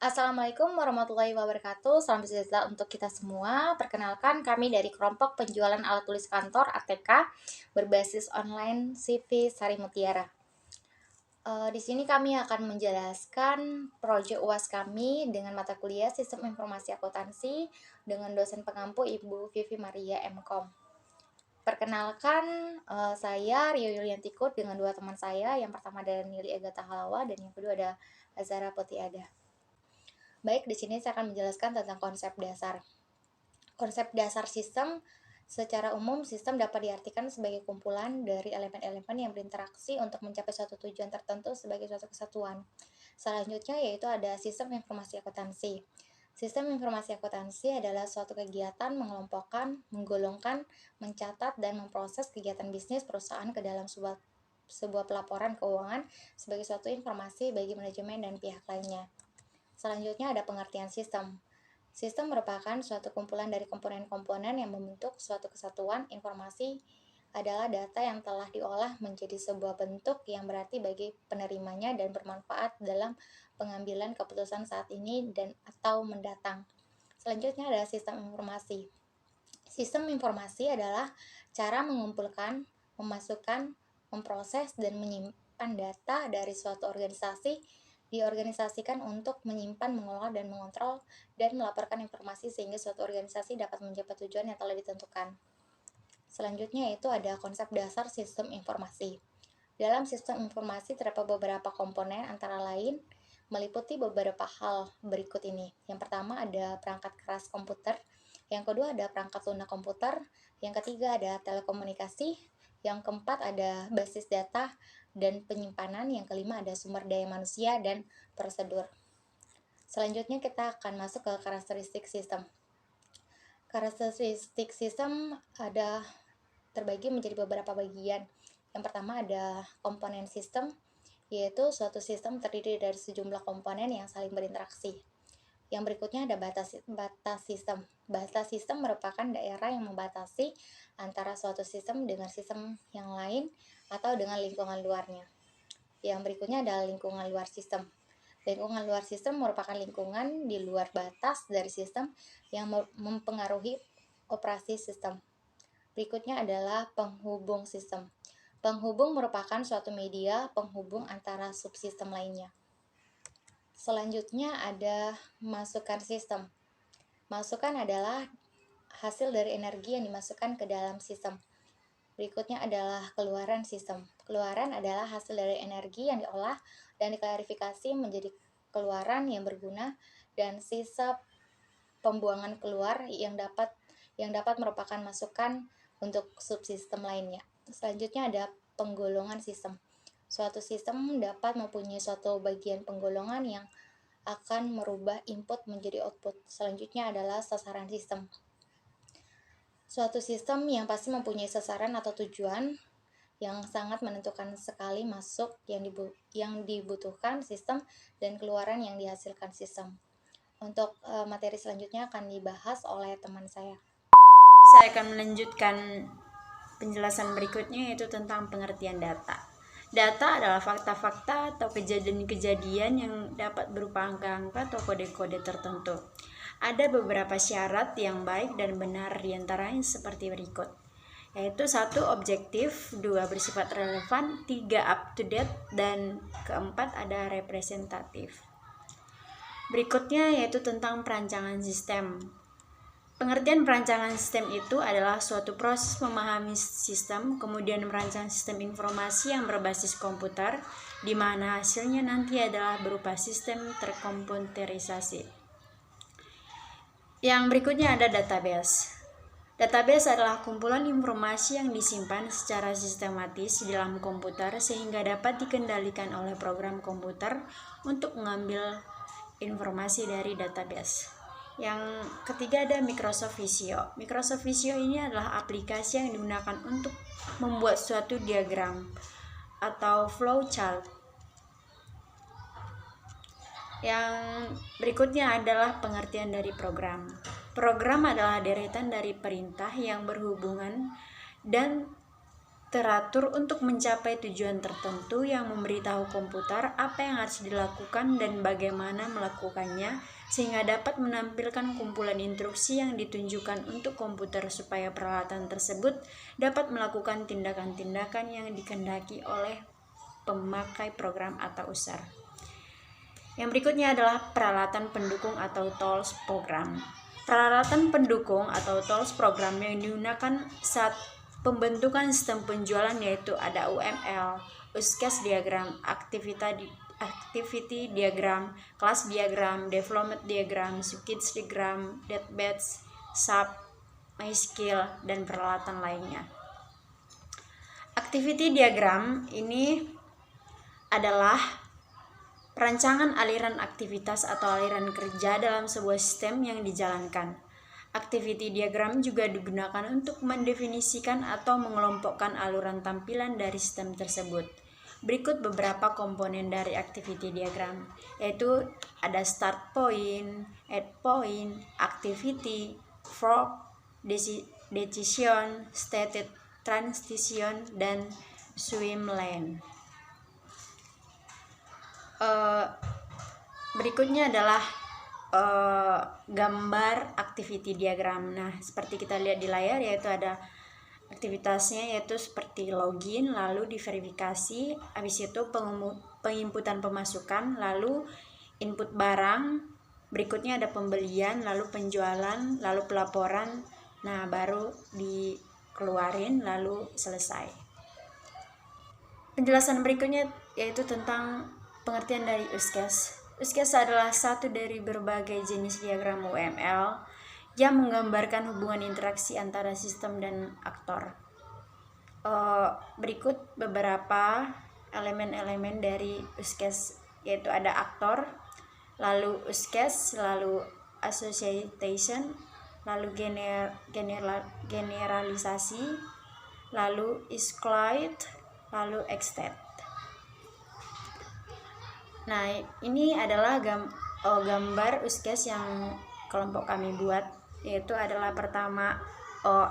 Assalamualaikum warahmatullahi wabarakatuh. Salam sejahtera untuk kita semua. Perkenalkan, kami dari kelompok penjualan alat tulis kantor (ATK) berbasis online CV Sari Mutiara. Di sini kami akan menjelaskan proyek UAS kami dengan mata kuliah Sistem Informasi Akuntansi dengan dosen pengampu Ibu Vivi Maria MKom. Perkenalkan, saya Rio Yuliantikut dengan dua teman saya. Yang pertama adalah Nili Agatha Halawa dan yang kedua ada Azara Potiada. Baik, di sini saya akan menjelaskan tentang konsep dasar. Konsep dasar sistem secara umum, sistem dapat diartikan sebagai kumpulan dari elemen-elemen yang berinteraksi untuk mencapai suatu tujuan tertentu sebagai suatu kesatuan. Selanjutnya yaitu ada sistem informasi akuntansi. Sistem informasi akuntansi adalah suatu kegiatan mengelompokkan, menggolongkan, mencatat, dan memproses kegiatan bisnis perusahaan ke dalam sebuah pelaporan keuangan sebagai suatu informasi bagi manajemen dan pihak lainnya. Selanjutnya ada pengertian sistem. Sistem merupakan suatu kumpulan dari komponen-komponen yang membentuk suatu kesatuan. Informasi adalah data yang telah diolah menjadi sebuah bentuk yang berarti bagi penerimanya dan bermanfaat dalam pengambilan keputusan saat ini dan atau mendatang. Selanjutnya ada sistem informasi. Sistem informasi adalah cara mengumpulkan, memasukkan, memproses, dan menyimpan data dari suatu organisasi diorganisasikan untuk menyimpan, mengelola, dan mengontrol dan melaporkan informasi sehingga suatu organisasi dapat mencapai tujuan yang telah ditentukan. Selanjutnya itu ada konsep dasar sistem informasi. Dalam sistem informasi terdapat beberapa komponen antara lain meliputi beberapa hal berikut ini. Yang pertama ada perangkat keras komputer, yang kedua ada perangkat lunak komputer, yang ketiga ada telekomunikasi, yang keempat ada basis data dan penyimpanan, yang kelima ada sumber daya manusia dan prosedur. Selanjutnya kita akan masuk ke karakteristik sistem. Karakteristik sistem ada terbagi menjadi beberapa bagian. Yang pertama ada komponen sistem, yaitu suatu sistem terdiri dari sejumlah komponen yang saling berinteraksi. Yang berikutnya ada batas sistem. Batas sistem merupakan daerah yang membatasi antara suatu sistem dengan sistem yang lain atau dengan lingkungan luarnya. Yang berikutnya adalah lingkungan luar sistem. Lingkungan luar sistem merupakan lingkungan di luar batas dari sistem yang mempengaruhi operasi sistem. Berikutnya adalah penghubung sistem. Penghubung merupakan suatu media penghubung antara subsistem lainnya. Selanjutnya ada masukan sistem. Masukan adalah hasil dari energi yang dimasukkan ke dalam sistem. Berikutnya adalah keluaran sistem. Keluaran adalah hasil dari energi yang diolah dan diklarifikasi menjadi keluaran yang berguna, dan sisa pembuangan keluar yang dapat merupakan masukan untuk subsistem lainnya. Selanjutnya ada penggolongan sistem. Suatu sistem dapat mempunyai suatu bagian penggolongan yang akan merubah input menjadi output. Selanjutnya adalah sasaran sistem. Suatu sistem yang pasti mempunyai sasaran atau tujuan yang sangat menentukan sekali masuk yang dibutuhkan sistem dan keluaran yang dihasilkan sistem. Untuk materi selanjutnya akan dibahas oleh teman saya. Saya akan melanjutkan penjelasan berikutnya, yaitu tentang pengertian data. Data adalah fakta-fakta atau kejadian-kejadian yang dapat berupa angka-angka atau kode-kode tertentu. Ada beberapa syarat yang baik dan benar diantaranya seperti berikut, yaitu 1. Objektif, 2. Bersifat relevan, 3. Up to date, dan keempat ada representatif. Berikutnya yaitu tentang perancangan sistem. Pengertian perancangan sistem itu adalah suatu proses memahami sistem, kemudian merancang sistem informasi yang berbasis komputer, di mana hasilnya nanti adalah berupa sistem terkomputerisasi. Yang berikutnya ada database. Database adalah kumpulan informasi yang disimpan secara sistematis di dalam komputer sehingga dapat dikendalikan oleh program komputer untuk mengambil informasi dari database. Yang ketiga ada Microsoft Visio. Microsoft Visio ini adalah aplikasi yang digunakan untuk membuat suatu diagram atau flowchart. Yang berikutnya adalah pengertian dari program. Program adalah deretan dari perintah yang berhubungan dan teratur untuk mencapai tujuan tertentu yang memberitahu komputer apa yang harus dilakukan dan bagaimana melakukannya, sehingga dapat menampilkan kumpulan instruksi yang ditunjukkan untuk komputer supaya peralatan tersebut dapat melakukan tindakan-tindakan yang dikehendaki oleh pemakai program atau user. Yang berikutnya adalah peralatan pendukung atau tools program. Peralatan pendukung atau tools program yang digunakan saat pembentukan sistem penjualan yaitu ada UML, use case diagram, activity diagram, class diagram, development diagram, skills diagram, database, sub, MySQL, dan peralatan lainnya. Activity diagram ini adalah perancangan aliran aktivitas atau aliran kerja dalam sebuah sistem yang dijalankan. Activity diagram juga digunakan untuk mendefinisikan atau mengelompokkan aluran tampilan dari sistem tersebut. Berikut beberapa komponen dari activity diagram, yaitu ada start point, end point, activity, fork, decision, stated transition, dan swim lane. Berikutnya adalah gambar activity diagram. Nah, seperti kita lihat di layar, yaitu ada aktivitasnya yaitu seperti login, lalu diverifikasi, habis itu penginputan pemasukan, lalu input barang, berikutnya ada pembelian, lalu penjualan, lalu pelaporan, nah baru dikeluarin, lalu selesai. Penjelasan berikutnya yaitu tentang pengertian dari use case. Use case adalah satu dari berbagai jenis diagram UML yang menggambarkan hubungan interaksi antara sistem dan aktor. Berikut beberapa elemen-elemen dari use case, yaitu ada aktor, lalu use case, lalu association, lalu generalisasi, lalu exclude, lalu extend. Nah, ini adalah gambar use case yang kelompok kami buat, yaitu adalah pertama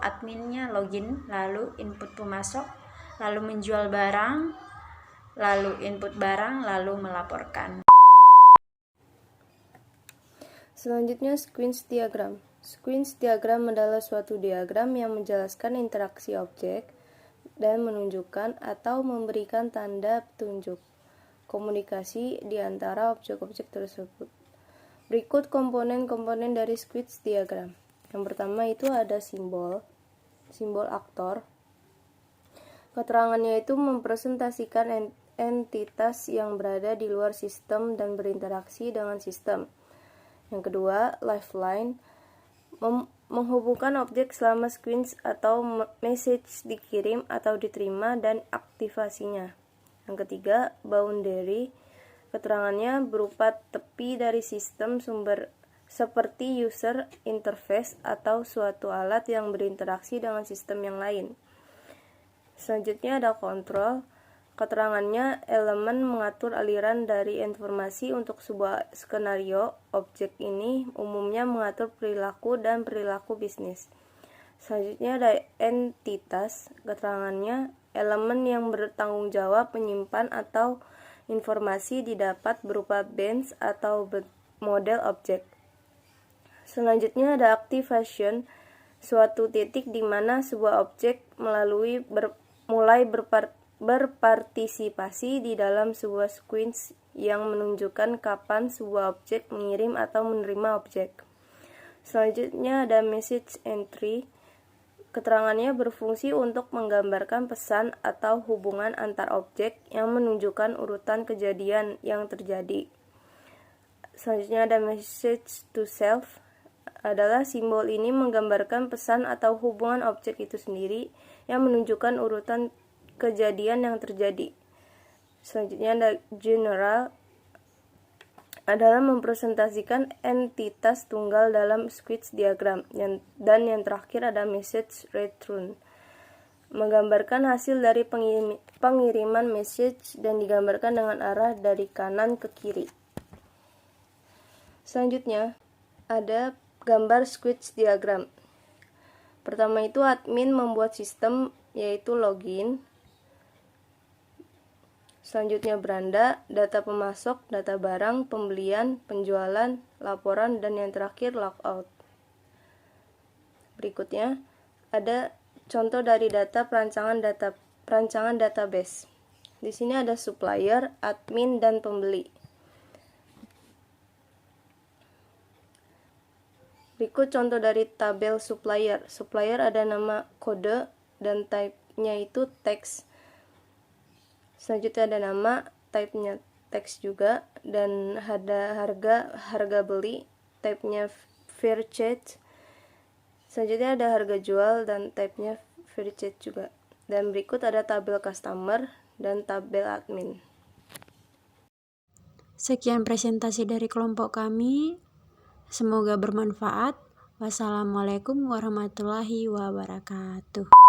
adminnya login, lalu input pemasok, lalu menjual barang, lalu input barang, lalu melaporkan. Selanjutnya, sequence diagram. Sequence diagram adalah suatu diagram yang menjelaskan interaksi objek dan menunjukkan atau memberikan tanda petunjuk komunikasi di antara objek-objek tersebut. Berikut komponen-komponen dari sequence diagram. Yang pertama itu ada simbol aktor. Keterangannya itu mempresentasikan entitas yang berada di luar sistem dan berinteraksi dengan sistem. Yang kedua, lifeline, menghubungkan objek selama sequence atau message dikirim atau diterima dan aktivasinya. Yang ketiga, boundary, keterangannya berupa tepi dari sistem sumber seperti user interface atau suatu alat yang berinteraksi dengan sistem yang lain. Selanjutnya ada control, keterangannya elemen mengatur aliran dari informasi untuk sebuah skenario. Objek ini umumnya mengatur perilaku dan perilaku bisnis. Selanjutnya ada entitas, keterangannya elemen yang bertanggung jawab menyimpan atau informasi didapat berupa bench atau model objek. Selanjutnya ada activation, suatu titik di mana sebuah objek mulai berpartisipasi di dalam sebuah sequence yang menunjukkan kapan sebuah objek mengirim atau menerima objek. Selanjutnya ada message entry, keterangannya berfungsi untuk menggambarkan pesan atau hubungan antar objek yang menunjukkan urutan kejadian yang terjadi. Selanjutnya ada message to self, adalah simbol ini menggambarkan pesan atau hubungan objek itu sendiri yang menunjukkan urutan kejadian yang terjadi. Selanjutnya ada general, adalah mempresentasikan entitas tunggal dalam sequence diagram. Dan yang terakhir ada message return, menggambarkan hasil dari pengiriman message dan digambarkan dengan arah dari kanan ke kiri. Selanjutnya ada gambar sequence diagram. Pertama itu admin membuat sistem, yaitu login, Selanjutnya beranda, data pemasok, data barang, pembelian, penjualan, laporan, dan yang terakhir logout. Berikutnya ada contoh dari data perancangan database. Di sini ada supplier, admin, dan pembeli. Berikut contoh dari tabel supplier. Supplier ada nama, kode, dan type-nya itu teks. Selanjutnya ada nama, type-nya teks juga, dan ada harga beli, type-nya fair trade. Selanjutnya ada harga jual dan type-nya fair trade juga. Dan berikut ada tabel customer dan tabel admin. Sekian presentasi dari kelompok kami. Semoga bermanfaat. Wassalamualaikum warahmatullahi wabarakatuh.